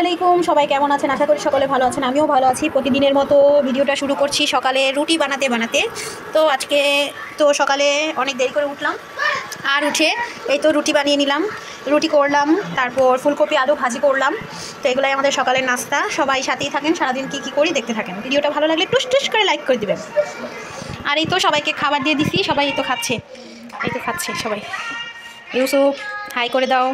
আলাইকুম, সবাই কেমন আছেন? আশা করি সকলে ভালো আছেন। আমিও ভালো আছি। প্রতিদিনের মতো ভিডিওটা শুরু করছি সকালে রুটি বানাতে বানাতে। তো আজকে তো সকালে অনেক দেরি করে উঠলাম, আর উঠে এই তো রুটি বানিয়ে নিলাম, রুটি করলাম, তারপর ফুলকপি আলু ভাজি করলাম। তো এগুলাই আমাদের সকালের নাস্তা। সবাই সাথেই থাকেন, সারাদিন কী করি দেখতে থাকেন। ভিডিওটা ভালো লাগলে টুস টুস করে লাইক করে দেবেন। আর এই তো সবাইকে খাবার দিয়ে দিছি, সবাই এই তো খাচ্ছে, এই তো খাচ্ছে সবাই। ইউসুফ হাই করে দাও।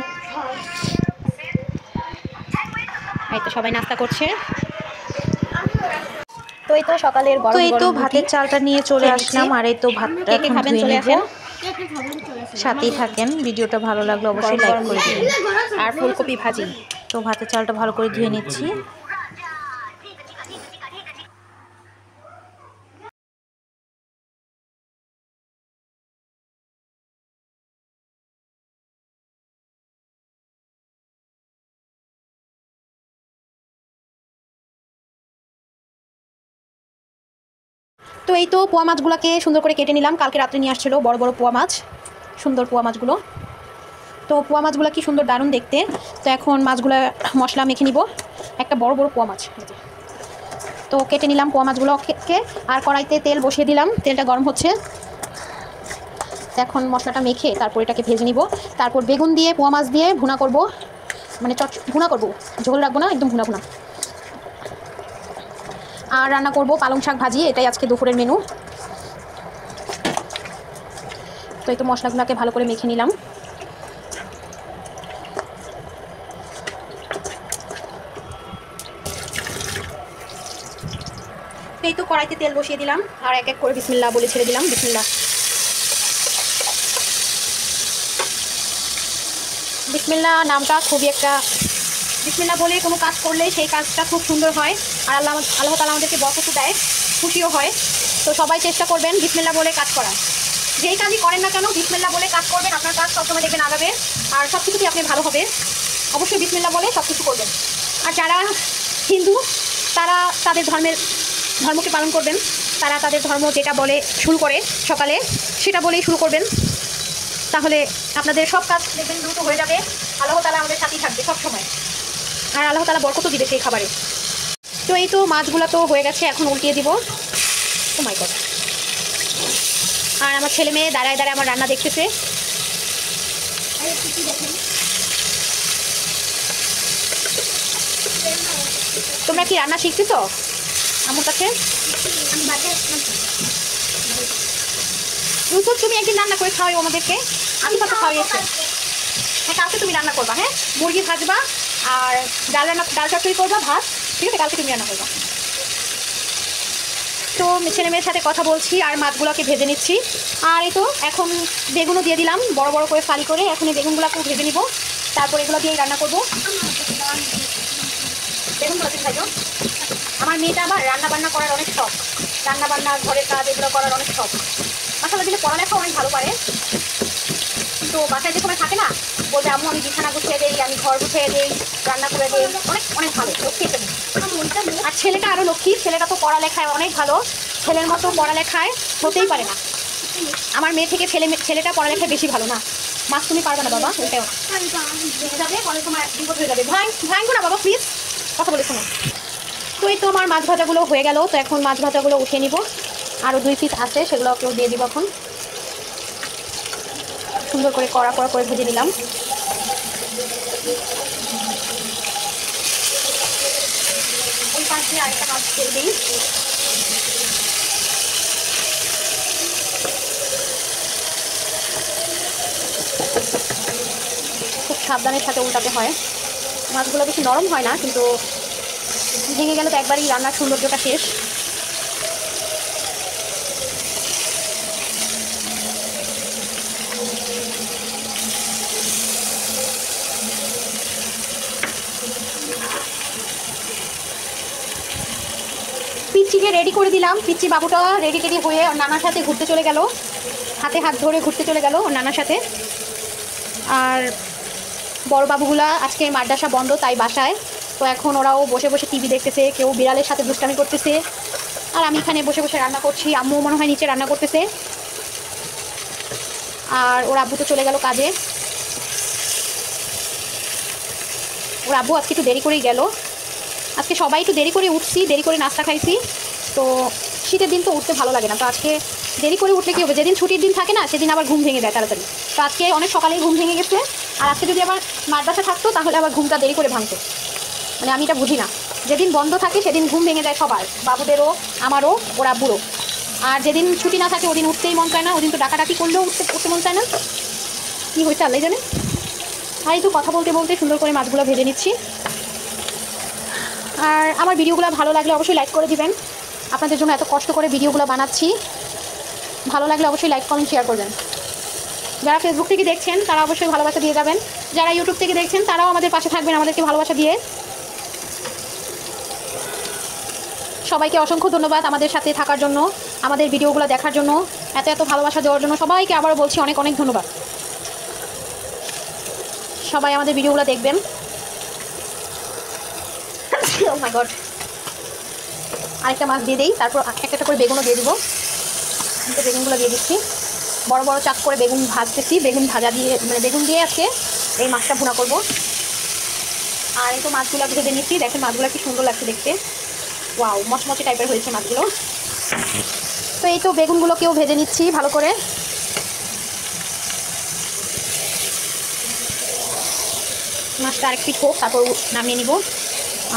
এই তো সবাই নাস্তা করছে। তো এই তো সকালের গরম গরম, তো এই তো ভাতের চালটা নিয়ে চলে আসলাম, আর এই তো ভাতটা এখন ধুয়ে নেব। সাথেই থাকেন, ভিডিওটা ভালো লাগলে অবশ্যই লাইক করে দিন। আর ফুলকপি ভাজি। তো ভাতের চালটা ভালো করে ধুয়ে নিচ্ছি। তো এই তো পোয়া মাছগুলোকে সুন্দর করে কেটে নিলাম। কালকে রাত্রে নিয়ে আসছিলো বড় বড় পোয়া মাছ, সুন্দর পোয়া মাছগুলো। তো পোয়া মাছগুলো কি সুন্দর দারুণ দেখতে। তো এখন মাছগুলো মশলা মেখে নিব। একটা বড় বড় পোয়া মাছ, তো কেটে নিলাম পোয়া মাছগুলোকে। আর কড়াইতে তেল বসিয়ে দিলাম, তেলটা গরম হচ্ছে। এখন মশলাটা মেখে তারপর এটাকে ভেজে নিব। তারপর বেগুন দিয়ে পোয়া মাছ দিয়ে ভুনা করব, মানে ভুনা করব, ঝোল রাখবো না, একদম ভুনা ভুনা। আর রান্না করব পালং শাক ভাজি, এটাই আজকে দুপুরের মেনু। তো এই তো মশলাগুলোকে ভালো করে মেখে নিলাম। এই তো কড়াইতে তেল বসিয়ে দিলাম, আর এক এক করে বিসমিল্লাহ বলে ছেড়ে দিলাম। বিসমিল্লাহ বিসমিল্লাহ নামটা খুবই একটা, বিসমিল্লাহ বলে কোনো কাজ করলে সেই কাজটা খুব সুন্দর হয়, আর আল্লাহ তাআলা আমাদেরকে বরকত দেয়, খুশিও হয়। তো সবাই চেষ্টা করবেন বিসমিল্লাহ বলে কাজ করা। যেই কাজই করেন না কেন বিসমিল্লাহ বলে কাজ করবেন, আপনার কাজ সবসময় দেখবেন আগাবে, আর সব কিছুতেই আপনি ভালো হবে। অবশ্যই বিসমিল্লাহ বলে সব কিছু করবেন। আর যারা হিন্দু তারা তাদের ধর্মকে পালন করবেন। তারা তাদের ধর্ম যেটা বলে শুরু করে সকালে, সেটা বলেই শুরু করবেন। তাহলে আপনাদের সব কাজ দেখবেন দ্রুত হয়ে যাবে। আল্লাহ তাআলা আমাদের সাথেই থাকবে সব সময়, আর আল্লাহ তাআলা বরকতও দিবে সেই খাবারে। তো এই তো মাছগুলো তো হয়ে গেছে, এখন উল্টিয়ে দিব। ও মাই গড। আর আমার ছেলে মেয়ে দাঁড়ায় দাঁড়ায় আমার রান্না দেখতেছে। তোমরা কি রান্না শিখতেছ আমার কাছে? ইউসুফ তুমি একদিন রান্না করে খাওয়াই আমাদেরকে, আমি কত খাওয়াইছি। হ্যাঁ কালকে তুমি রান্না করবা, হ্যাঁ মুরগি ভাজবা, আর ডাল চচ্চড়ি করবা, ভাত, ঠিক আছে? কালকে তুমি রান্না করবা। তো ছেলে মেয়ের সাথে কথা বলছি আর মাছগুলোকে ভেজে নিচ্ছি। আর এই তো এখন বেগুনও দিয়ে দিলাম বড় বড় করে ফালি করে। এখন এই বেগুনগুলোকেও ভেজে নিব, তারপর এগুলো দিয়েই রান্না করবো। বেগুনগুলো দিয়ে খাইতো। আমার মেয়েটা আবার রান্না বান্না করার অনেক শখ, রান্না বান্না ঘরের কাজ এগুলো করার অনেক শখ। মাশাআল্লাহ দিলে পড়ালেখা অনেক ভালো পারে। তো বাসায় যে সময় থাকে না, বলতে আম্মু আমি বিছানা গুছিয়ে দিই, আমি ঘর গুছিয়ে দিই, রান্না করে দিই, অনেক অনেক ভালো লক্ষ্মী। আর ছেলেটা আরও লক্ষ্মী, ছেলেটা তো পড়ালেখায় অনেক ভালো, ছেলের মতো পড়ালেখায় হতেই পারে না। আমার মেয়ে থেকে ছেলেটা পড়ালেখায় বেশি ভালো না। মাছ তুমি পারবে না বাবা, ওইটাও যাবে, অনেক সময় বিপদ হয়ে যাবে। ভাঙবো না বাবা প্লিজ, কথা বলে শোনো। তো এই তো আমার মাছ ভাজাগুলো হয়ে গেল। তো এখন মাছ ভাজাগুলো উঠিয়ে নিব। আরও 2 পিস আছে, সেগুলোকেও দিয়ে দিব। এখন সুন্দর করে কড়া করে ভেজে নিলাম। ওই পাশ দিয়ে আরেকটা মাছ ছেড়ে দিই। খুব সাবধানের সাথে উল্টাতে হয়। মাছগুলো বেশি নরম হয় না, কিন্তু ভেঙে গেলে তো একবারই রান্নার সৌন্দর্যটা শেষ। পিচ্চিকে রেডি করে দিলাম। পিচ্চি বাবুটা রেডি হয়ে ওর নানার সাথে ঘুরতে চলে গেল, হাতে হাত ধরে ঘুরতে চলে গেল ওর নানার সাথে। আর বড় বাবুগুলা আজকে মাদ্রাসা বন্ধ, তাই বাসায়। তো এখন ওরাও বসে বসে টিভি দেখতেছে, কেউ বিড়ালের সাথে দুষ্টামি করতেছে, আর আমি এখানে বসে বসে রান্না করছি। আম্মু মনে হয় নিচে রান্না করতেছে, আর ওর আব্বু তো চলে গেল কাজে। ওর আব্বু আজকে একটু দেরি করেই গেল। আজকে সবাই একটু দেরি করে উঠছি, দেরি করে নাস্তা খাইছি। তো শীতের দিন তো উঠতে ভালো লাগে না, তো আজকে দেরি করে উঠলে কী হবে, যেদিন ছুটির দিন থাকে না সেদিন আবার ঘুম ভেঙে যায় তাড়াতাড়ি। তো আজকে অনেক সকালেই ঘুম ভেঙে গেছে। আর আজকে যদি আবার মাদ্রাসা থাকতো তাহলে আবার ঘুমটা দেরি করে ভাঙতো। মানে আমি এটা বুঝি না, যেদিন বন্ধ থাকে সেদিন ঘুম ভেঙে যায় সবার, বাবুদেরও, আমারও, ওর আব্বুরও। আর যেদিন ছুটি না থাকে ওদিন উঠতেই মন চায় না, ওদিন তো ডাকাডাকি করলেও উঠতে মন চায় না। কী হয়েছে আল্লাহ জানে। আর এই তো কথা বলতে বলতে সুন্দর করে মাছগুলো ভেজে নিচ্ছি। আর আমার ভিডিওগুলো ভালো লাগলে অবশ্যই লাইক করে দিবেন। আপনাদের জন্য এত কষ্ট করে ভিডিওগুলো বানাচ্ছি, ভালো লাগলে অবশ্যই লাইক কমেন্ট শেয়ার করবেন। যারা ফেসবুক থেকে দেখছেন তারা অবশ্যই ভালোবাসা দিয়ে যাবেন, যারা ইউটিউব থেকে দেখছেন তারাও আমাদের পাশে থাকবেন আমাদেরকে ভালোবাসা দিয়ে। সবাইকে অসংখ্য ধন্যবাদ আমাদের সাথে থাকার জন্য, আমাদের ভিডিওগুলো দেখার জন্য, এত ভালোবাসা দেওয়ার জন্য সবাইকে আবারও বলছি অনেক অনেক ধন্যবাদ। সবাই আমাদের ভিডিওগুলো দেখবেন। ও মাই গড, আরেকটা মাছ দিয়ে দিই, তারপর একটা করে বেগুনও দিয়ে দেবো। বেগুনগুলো দিয়ে দিচ্ছি, বড় বড় চাক করে বেগুন ভাজতেছি। বেগুন ভাজা দিয়ে মানে বেগুন দিয়ে আজকে এই মাছটা ভুনা করব। আর এই তো মাছগুলো ভেজে নিচ্ছি, দেখেন মাছগুলো কি সুন্দর লাগছে দেখতে, ওয়াও মচমচে টাইপের হয়েছে মাছগুলো। তো এই তো বেগুনগুলোকেও ভেজে নিচ্ছি ভালো করে। মাছটা আরেক পিঠ হোক, তারপর নামিয়ে নিব।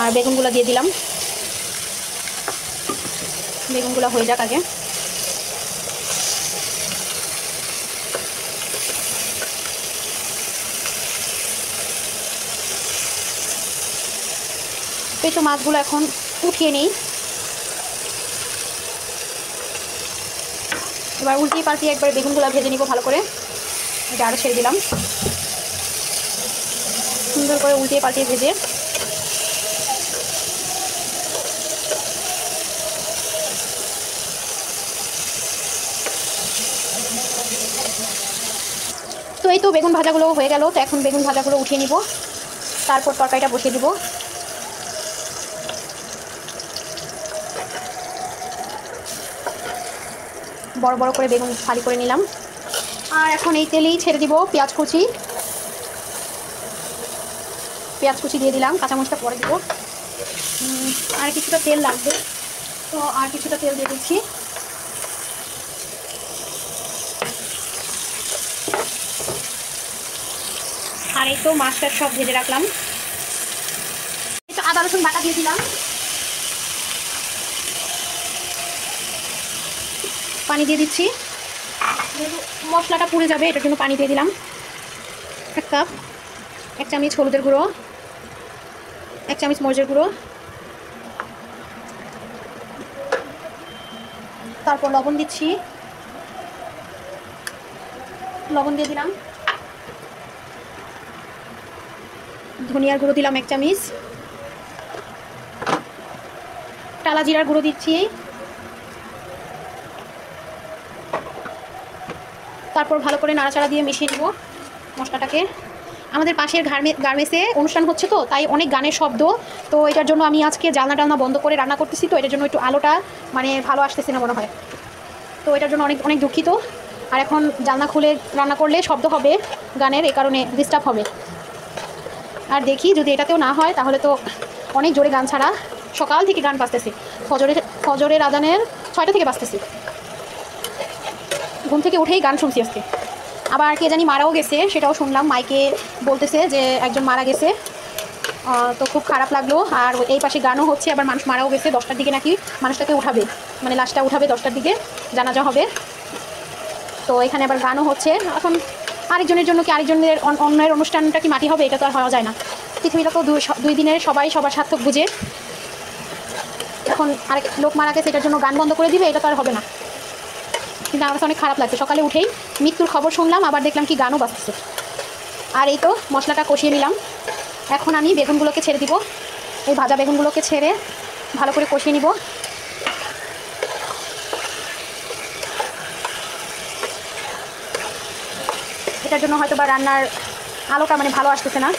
আর বেগুনগুলো দিয়ে দিলাম, বেগুনগুলো হয়ে যাক আগে। এই তো মাছগুলো এখন উঠিয়ে নেই। এবার উল্টিয়ে পাল্টিয়ে একবার বেগুনগুলো ভেজে নিব ভালো করে। এটা আরও ছেড়ে দিলাম, সুন্দর করে উল্টিয়ে পাল্টিয়ে ভেজে। তো এই তো বেগুন ভাজাগুলো হয়ে গেল। তো এখন বেগুন ভাজাগুলো উঠিয়ে নিব, তারপর তরকারিটা বসিয়ে দিব। বড় বড় করে বেগুন ফালি করে নিলাম। আর এখন এই তেলেই ছেড়ে দিব পেঁয়াজ কুচি দিয়ে দিলাম, কাঁচামরিচটা পরে দিব। আর কিছুটা তেল লাগবে, তো আর কিছুটা তেল দিয়ে দিচ্ছি। আর এই তো মাছটা সব ভেজে রাখলাম। এই তো আদা রসুন বাটা দিয়ে দিলাম, পানি দিয়ে দিচ্ছি। মশলাটা পুড়ে যাবে এটার জন্য পানি দিয়ে দিলাম। 1 কাপ, 1 চামচ হলুদের গুঁড়ো, 1 চামচ মরিচের গুঁড়ো, তারপর লবণ দিচ্ছি, লবণ দিয়ে দিলাম। ধনিয়ার গুঁড়ো দিলাম 1 চামচ, টালা জিরার গুঁড়ো দিচ্ছি, তারপর ভালো করে নাড়াচাড়া দিয়ে মিশিয়ে নেব মশলাটাকে। আমাদের পাশের গার্মেন্টসে অনুষ্ঠান হচ্ছে, তো তাই অনেক গানের শব্দ। তো এটার জন্য আমি আজকে জানলা টালনা বন্ধ করে রান্না করতেছি, তো এটার জন্য একটু আলোটা মানে ভালো আসতেছে না মনে হয়, তো এটার জন্য অনেক অনেক দুঃখিত। আর এখন জানলা খুলে রান্না করলে শব্দ হবে গানের, এই কারণে ডিস্টার্ব হবে। আর দেখি যদি এটাতেও না হয় তাহলে তো অনেক জোরে গান ছাড়া, সকাল থেকে গান বাজতেছে, ফজরের আজানের 6টা থেকে বাজতেছে। ঘুম থেকে উঠেই গান শুনছি আজকে। আবার কে জানি মারাও গেছে, সেটাও শুনলাম, মাইকে বলতেছে যে একজন মারা গেছে। তো খুব খারাপ লাগলো। আর এই পাশে গানও হচ্ছে, আবার মানুষ মারাও গেছে। 10টার দিকে নাকি মানুষটাকে উঠাবে, মানে লাশটা উঠাবে 10টার দিকে, জানাজা হবে। তো এখানে আবার গানও হচ্ছে। এখন আরেকজনের জন্য কি আরেকজনের অন্যের অনুষ্ঠানটা কি মাটি হবে, এটা তো আর হওয়া যায় না। পৃথিবীটা তো 2 দিনের সবাই সবার সার্থক বুঝে। এখন আরেক লোক মারা গেছে, এটার জন্য গান বন্ধ করে দিবে, এটা তো আর হবে না। কিন্তু আমার কাছে অনেক খারাপ লাগছে, সকালে উঠেই মৃত্যুর খবর শুনলাম, আবার দেখলাম কি গানও বাজছে। আর এই তো মশলাটা কষিয়ে নিলাম। এখন আমি বেগুনগুলোকে ছেড়ে দিব, এই ভাজা বেগুনগুলোকে ছেড়ে ভালো করে কষিয়ে নিব। এটার জন্য হয়তো বা রান্নার আলোটা মানে ভালো আসতেছে না।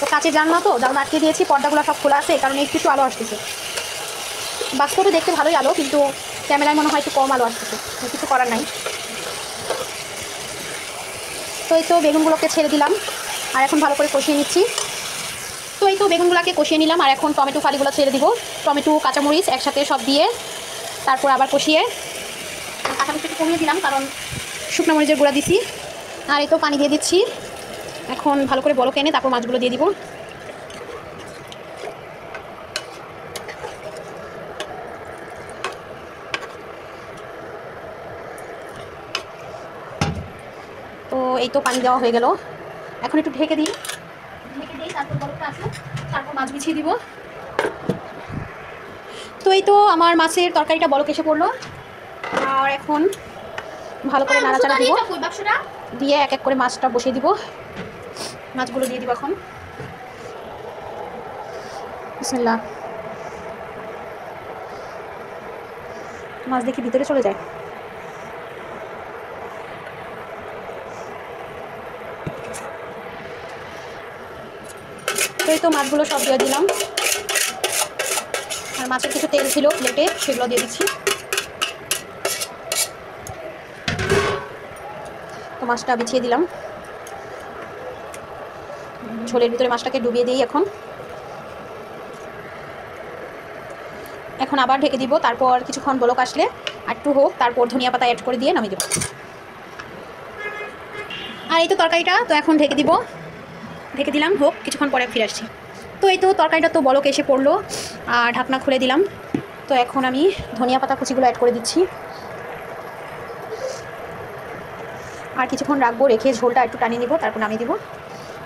তো কাঁচের জানলা, তো জানলা আটকে দিয়েছি, পর্দাগুলো সব খোলা আছে, এই কারণে একটু আলো আসতেছে। বাস্তবে দেখতে ভালোই আলো, কিন্তু ক্যামেরায় মনে হয় একটু কম আলো আসতেছে, কিছু করার নাই। তো এই তো বেগুনগুলোকে ছেড়ে দিলাম, আর এখন ভালো করে কষিয়ে নিচ্ছি। তো এই তো বেগুনগুলোকে কষিয়ে নিলাম, আর এখন টমেটো ফালিগুলো ছেড়ে দিব। টমেটো কাঁচামরিচ একসাথে সব দিয়ে তারপর আবার কষিয়ে, কাঁচামরিচ একটু কমিয়ে দিলাম কারণ শুকনো মরিচের গুঁড়া দিছি। আর এই তো পানি দিয়ে দিচ্ছি। এখন ভালো করে বলক এনে তারপর মাছগুলো দিয়ে দিব। তো এই তো পানি দেওয়া হয়ে গেল, এখন একটু ঢেকে দিই, তারপর বলকটা আসুক, তারপর মাছ বিছিয়ে দিব। তো এই তো আমার মাছের তরকারিটা বলক এসে পড়লো, আর এখন ভালো করে নাড়াচাড়া দিব, দিয়ে এক এক করে মাছটা বসিয়ে দিব। মাছগুলো দিয়ে দিব এখন। বিসমিল্লাহ। মাছ দেখি ভিতরে চলে যায়। তো এই তো মাছগুলো সব দিয়ে দিলাম, আর মাছের কিছু তেল ছিল প্লেটে, সেগুলো দিয়ে দিচ্ছি। তো মাছটা বিছিয়ে দিলাম, ঝোলের ভিতরে মাছটাকে ডুবিয়ে দিই। এখন আবার ঢেকে দিব, তারপর কিছুক্ষণ বলক আসলে একটু হোক, তারপর ধনিয়া পাতা অ্যাড করে দিয়ে নামিয়ে দেব। আর এই তো তরকারিটা, তো এখন ঢেকে দিব, ঢেকে দিলাম, হোক, কিছুক্ষণ পরে ফিরে আসছি। তো এই তো তরকারিটা তো বলক এসে পড়লো, আর ঢাকনা খুলে দিলাম। তো এখন আমি ধনিয়া পাতা কুচিগুলো অ্যাড করে দিচ্ছি, আর কিছুক্ষণ রাখবো, রেখে ঝোলটা একটু টানিয়ে নিব, তারপর নামিয়ে দিব।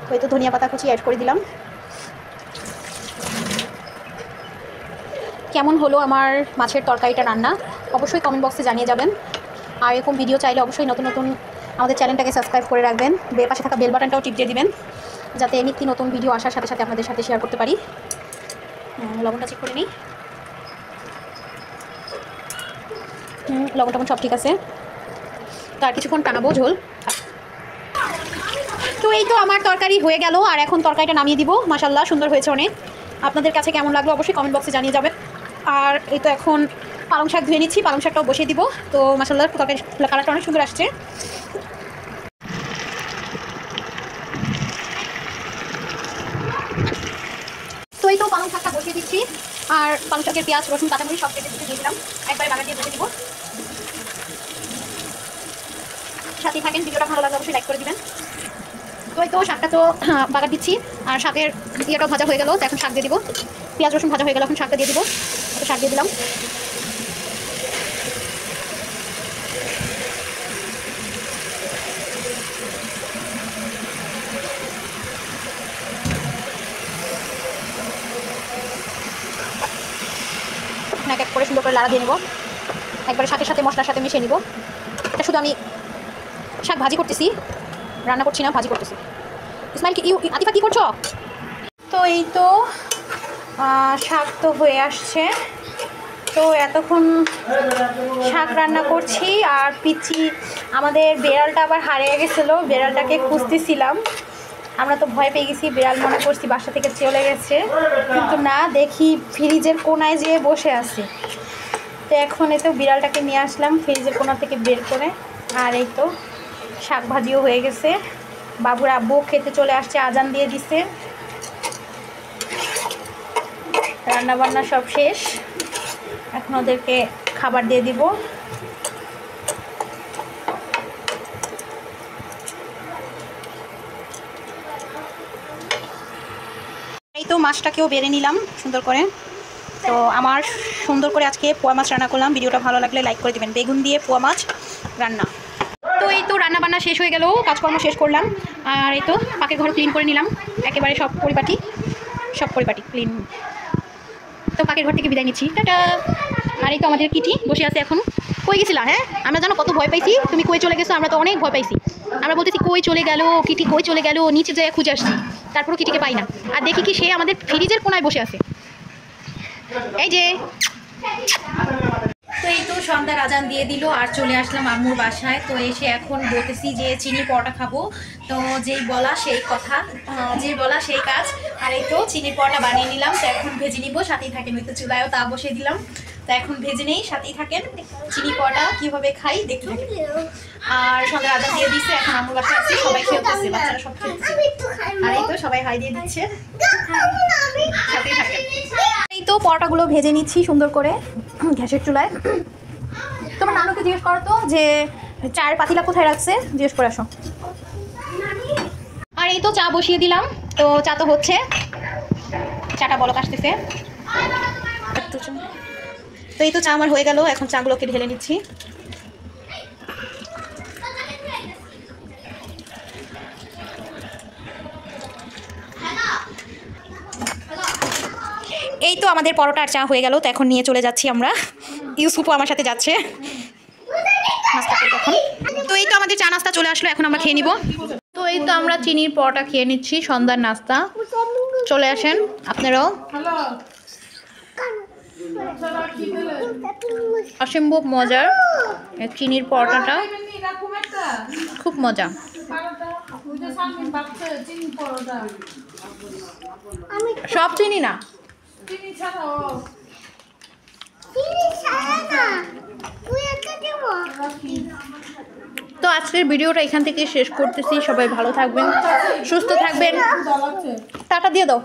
তো এই তো ধনিয়া পাতা কুচি অ্যাড করে দিলাম। কেমন হলো আমার মাছের তরকারিটা রান্না অবশ্যই কমেন্ট বক্সে জানিয়ে যাবেন। আর এরকম ভিডিও চাইলে অবশ্যই নতুন নতুন আমাদের চ্যানেলটাকে সাবস্ক্রাইব করে রাখবেন, পাশে থাকা বেল বাটনটাও টিপ দিয়ে দিবেন, যাতে নিত্য নতুন ভিডিও আসার সাথে সাথে আপনাদের সাথে শেয়ার করতে পারি। লবণটা চেক করে নিই, লবণ সব ঠিক আছে। তো আর কিছুক্ষণ টানাবো ঝোল। তো এই তো আমার তরকারি হয়ে গেল, আর এখন তরকারিটা নামিয়ে দিব। মাশাআল্লাহ, সুন্দর হয়েছে অনেক। আপনাদের কাছে কেমন লাগলো অবশ্যই কমেন্ট বক্সে জানিয়ে যাবেন। আর এই তো এখন পালং শাক ধুয়ে নিচ্ছি, পালং শাকটাও বসিয়ে দিব। তো মাশাআল্লাহ, তরকারি কালারটা অনেক সুন্দর আসছে। তো এই তো পালং শাকটা বসিয়ে দিচ্ছি, আর পালং শাকের পেঁয়াজ রসুন কাঁচামরিচ সব কেটে দিয়ে দিলাম, একবারে বাগান দিয়ে বসিয়ে দিব। সাথে থাকেন, ভিডিওটা ভালো লাগলে অবশ্যই লাইক করে দিবেন। তো এই তো শাকটা তো বাগার দিচ্ছি, আর শাকের ইয়েটাও ভাজা হয়ে গেল। তো এখন শাক দিয়ে দিব, পেঁয়াজ রসুন ভাজা হয়ে গেল, এখন শাকটা দিয়ে দিব। তো শাক দিয়ে দিলাম। এক এক করে সুন্দর করে লাড়া দিয়ে নেব, একবারে শাকের সাথে মশলার সাথে মিশিয়ে নিব। এটা শুধু আমি শাক ভাজি করতেছি, রান্না করছি না, ভাজি করতেছি। ইসমাইল আতিফা কি করছো? তো এই তো শাক তো হয়ে আসছে। তো এতক্ষণ শাক রান্না করছি, আর পিচ্ছি আমাদের বেড়ালটা আবার হারিয়ে গেছিলো, বেড়ালটাকে খুঁজতেছিলাম। আমরা তো ভয় পেয়ে গেছি, বেড়াল মনে করছি বাসা থেকে চলে গেছে, কিন্তু না, দেখি ফ্রিজের কোনায় যেয়ে বসে আছে। তো এখন এই তো বিড়ালটাকে নিয়ে আসলাম ফ্রিজের কোনা থেকে বের করে। আর এই তো শাক ভাজিও হয়ে গেছে, বাবুর আব্বু খেতে চলে আসছে, আজান দিয়ে দিছে। রান্নাবান্না সব শেষ, এখন ওদেরকে খাবার দিয়ে দিব। এই তো মাছটাকেও বেড়ে নিলাম সুন্দর করে। তো আমার সুন্দর করে আজকে পোয়া মাছ রান্না করলাম। ভিডিওটা ভালো লাগলে লাইক করে দেবেন। বেগুন দিয়ে পোয়া মাছ রান্না। তো এই তো রান্না বান্না শেষ হয়ে গেল, কাজকর্ম শেষ করলাম। আর এই তো পাকের ঘর ক্লিন করে নিলাম, একেবারে সব পরিপাটি ক্লিন। তো পাকের ঘর থেকে বিদায় নিচ্ছি, টাটা। আর এই তো আমাদের কিটি বসে আছে এখন। কই গেছিলা? হ্যাঁ, আমরা জানো কত ভয় পাইছি, তুমি কই চলে গেছো, আমরা তো অনেক ভয় পাইছি। আমরা বলতেছি কই চলে গেল কিটি, কই চলে গেল, নিচে যেয়ে খুঁজে আসছি, তারপরও কিটিকে পাই না। আর দেখি কি সে আমাদের ফ্রিজের কোনায় বসে আছে, এই যে। তো এই তো সন্ধ্যার আজান দিয়ে দিল, আর চলে আসলাম আম্মুর বাসায়। তো এসে এখন বলতেছি যে চিনির পরোটা খাবো। তো যেই বলা সেই কথা, যে বলা সেই কাজ। আর এই তো চিনির পরোটা বানিয়ে নিলাম, তো এখন ভেজে নিব, সাথেই থাকে। আমি তো চুলায়ও তা বসিয়ে দিলাম। তো এখন ভেজে নেই, সাথেই থাকেন। চিনি পরোটা কিভাবে খাই দেখতে থাকেন। আর সন্ধ্যার আজান দিয়ে দিচ্ছে, এখন আম্মুর বাসায় আছি, সবাই খেলতেছে, বাচ্চারা সব খেলতেছে। আর এই তো সবাই হাই দিয়ে দিচ্ছে, সাথেই থাকেন। এই তো পরোটাগুলো ভেজে নিচ্ছি সুন্দর করে গ্যাসের চুলায়। তোমার নানুকে জিজ্ঞেস করো তো যে চায়ের পাতিলা কোথায় রাখছে, জিজ্ঞেস করে আসো। আর এই তো চা বসিয়ে দিলাম, তো চা তো হচ্ছে, চাটা বলক আসতেছে। তো এই তো চা আমার হয়ে গেল, এখন চাগুলোকে ঢেলে নিচ্ছি। এই তো আমাদের পরোটার চা হয়ে গেল, তো এখন নিয়ে চলে যাচ্ছি আমরা। ইউসুফও আমার সাথে যাচ্ছে নাস্তা করতে এখন। তো এই তো আমাদের চা নাস্তা চলে আসলো, এখন আমরা খেয়ে নিব। তো এই তো আমরা চিনির পরোটা খেয়ে নিচ্ছি, সন্ধ্যার নাস্তা। চলে আসেন আপনারাও। অসম্ভব মজার চিনির পরোটাটা, খুব মজা। সব চিনি না, তো আজকের ভিডিওটা এখান থেকে শেষ করতেছি। সবাই ভালো থাকবেন, সুস্থ থাকবেন, টাটা দিয়ে দাও।